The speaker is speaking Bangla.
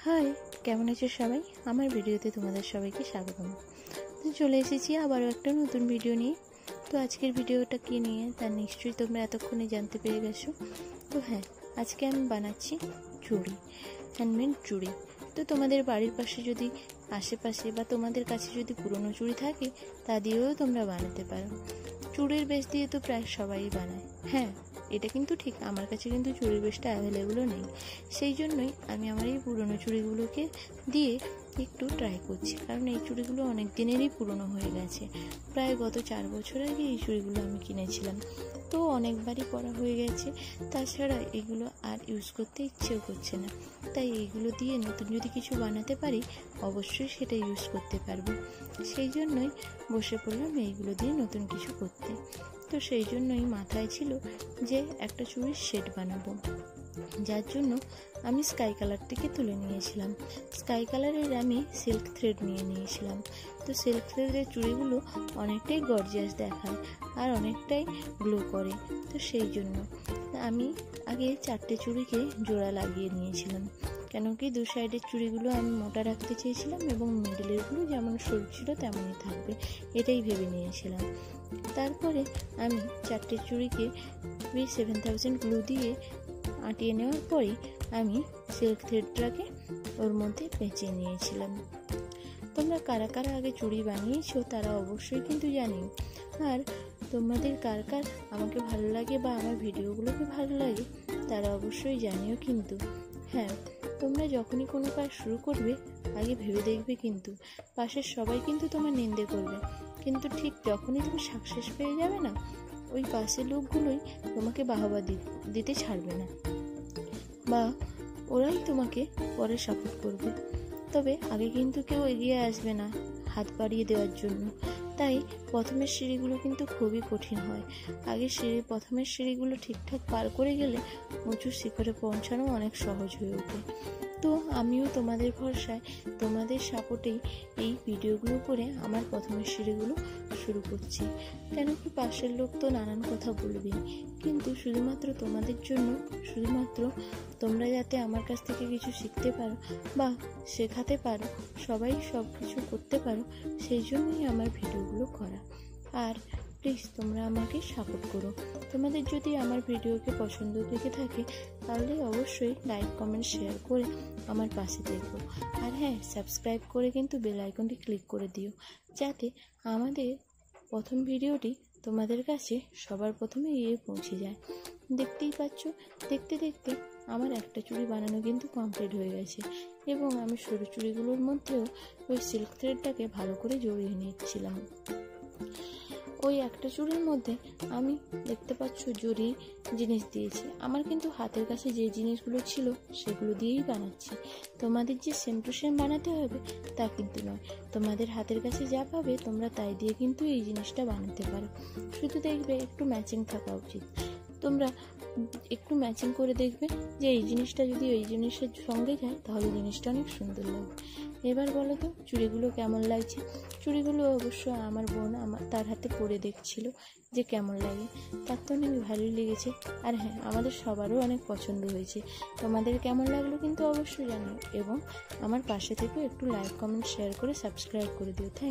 হাই, কেমন আছো সবাই? আমার ভিডিওতে তোমাদের সবাইকে স্বাগতম। চলে এসেছি আবারও একটা নতুন ভিডিও নিয়ে। তো আজকের ভিডিওটা কী নিয়ে তা নিশ্চয়ই তোমরা এতক্ষণে জানতে পেরে গেছো। তো হ্যাঁ, আজকে আমি বানাচ্ছি চুড়ি, হ্যান্ডমেড চুড়ি। তো তোমাদের বাড়ির পাশে যদি আশেপাশে বা তোমাদের কাছে যদি পুরনো চুড়ি থাকে তা দিয়েও তোমরা বানাতে পারো। চুড়ির বেশ দিয়ে তো প্রায় সবাই বানায়। হ্যাঁ, এটা কিন্তু ঠিক, আমার কাছে কিন্তু চুড়ির বেশটা অ্যাভেলেবলও নেই। সেই জন্যই আমি আমার এই পুরনো চুড়িগুলোকে দিয়ে একটু ট্রাই করছি, কারণ এই চুড়িগুলো অনেক দিনেরই পুরনো হয়ে গেছে। প্রায় গত 4 বছর আগে এই চুড়িগুলো আমি কিনেছিলাম, তো অনেকবারই পরা হয়ে গেছে। তাছাড়া এগুলো আর ইউজ করতে ইচ্ছেও করছে না, তাই এইগুলো দিয়ে নতুন যদি কিছু বানাতে পারি অবশ্যই সেটা ইউজ করতে পারবো। সেই জন্যই বসে পড়লাম এইগুলো দিয়ে নতুন কিছু করতে। তো সেই জন্যই মাথায় ছিল যে একটা চুড়ির সেট বানাবো, যার জন্য আমি স্কাই কালারটিকে তুলে নিয়েছিলাম। স্কাই কালারের আমি সিল্ক থ্রেড নিয়ে নিয়েছিলাম। তো সিল্ক থ্রেডের চুড়িগুলো অনেকটাই গর্জিয়াস দেখায় আর অনেকটাই গ্লো করে। তো সেই জন্য আমি আগে 4টে চুড়িকে জোড়া লাগিয়ে নিয়েছিলাম, কেন কি দু সাইডের চুড়িগুলো আমি মোটা রাখতে চেয়েছিলাম এবং মিডলেরগুলো যেমন সরু ছিল তেমনই থাকবে, এটাই ভেবে নিয়েছিলাম। তারপরে আমি 4টে চুড়িকে 7000 গ্লু দিয়ে আঁটিয়ে নেওয়ার পরেই আমি সিল্ক থ্রেডটাকে ওর মধ্যে পেঁচিয়ে নিয়েছিলাম। তোমরা কারা কারা আগে চুড়ি বানিয়েছো তারা অবশ্যই কিন্তু জানিও। আর তোমাদের কার কার আমাকে ভালো লাগে বা আমার ভিডিওগুলোকে ভালো লাগে তারা অবশ্যই জানিও কিন্তু। হ্যাঁ, তোমরা যখনই কোনো কাজ শুরু করবে আগে ভেবে দেখবে, কিন্তু পাশের সবাই কিন্তু তোমার নিন্দে করবে, কিন্তু ঠিক যখনই তুমি সাকসেস পেয়ে যাবে না, ওই পাশের লোকগুলোই তোমাকে বাহবা দিতে ছাড়বে না, বা ওরাই তোমাকে পরে সাপোর্ট করবে। তবে আগে কিন্তু কেউ এগিয়ে আসবে না হাত বাড়িয়ে দেওয়ার জন্য। তাই প্রথমের সিঁড়িগুলো কিন্তু খুবই কঠিন হয়। আগে প্রথমের সিঁড়িগুলো ঠিকঠাক পার করে গেলে উঁচু শিখরে পৌঁছানো অনেক সহজ হয়ে ওঠে। তো আমিও তোমাদের ভরসায়, তোমাদের সাপোর্টেই এই ভিডিওগুলো করে আমার প্রথমের সিঁড়িগুলো শুরু করছি। কেন কি পাশের লোক তো নানান কথা বলবেই, কিন্তু শুধুমাত্র তোমাদের জন্য, শুধুমাত্র তোমরা যাতে আমার কাছ থেকে কিছু শিখতে পারো বা শেখাতে পারো, সবাই সব কিছু করতে পারো, সেই জন্যই আমার ভিডিওগুলো করা। আর প্লিজ তোমরা আমাকে সাপোর্ট করো। তোমাদের যদি আমার ভিডিওকে পছন্দ লেগে থাকে তাহলে অবশ্যই লাইক, কমেন্ট, শেয়ার করে আমার পাশে দেখো। আর হ্যাঁ, সাবস্ক্রাইব করে কিন্তু বেল আইকনটি ক্লিক করে দিও, যাতে আমাদের প্রথম ভিডিওটি তোমাদের কাছে সবার প্রথমে গিয়ে পৌঁছে যায়। দেখতেই পাচ্ছ, দেখতে দেখতে আমার একটা চুড়ি বানানো কিন্তু কমপ্লিট হয়ে গেছে, এবং আমি সরু চুড়িগুলোর মধ্যেও ওই সিল্ক থ্রেডটাকে ভালো করে জড়িয়ে নিচ্ছিলাম। ওই একটা চুড়ির মধ্যে আমি দেখতে পাচ্ছ জরি জিনিস দিয়েছি। আমার কিন্তু হাতের কাছে যে জিনিসগুলো ছিল সেগুলো দিয়েই বানাচ্ছি। তোমাদের যে সেম টু সেম বানাতে হবে তা কিন্তু নয়, তোমাদের হাতের কাছে যা পাবে তোমরা তাই দিয়ে কিন্তু এই জিনিসটা বানাতে পারো। শুধু দেখবে একটু ম্যাচিং থাকা উচিত। তোমরা একটু ম্যাচিং করে দেখবে যে এই জিনিসটা যদি ওই জিনিসের সঙ্গে যায় তাহলে জিনিসটা অনেক সুন্দর লাগবে। এবার বলো তো চুড়িগুলো কেমন লাগছে? চুড়িগুলো অবশ্য আমার বোন তার হাতে পরে দেখছিল যে কেমন লাগে, তার তো অনেক ভালোই লেগেছে। আর হ্যাঁ, আমাদের সবারও অনেক পছন্দ হয়েছে। তোমাদের কেমন লাগলো কিন্তু অবশ্যই জানিও, এবং আমার পাশে থেকেও একটু লাইক, কমেন্ট, শেয়ার করে সাবস্ক্রাইব করে দিও। থ্যাংক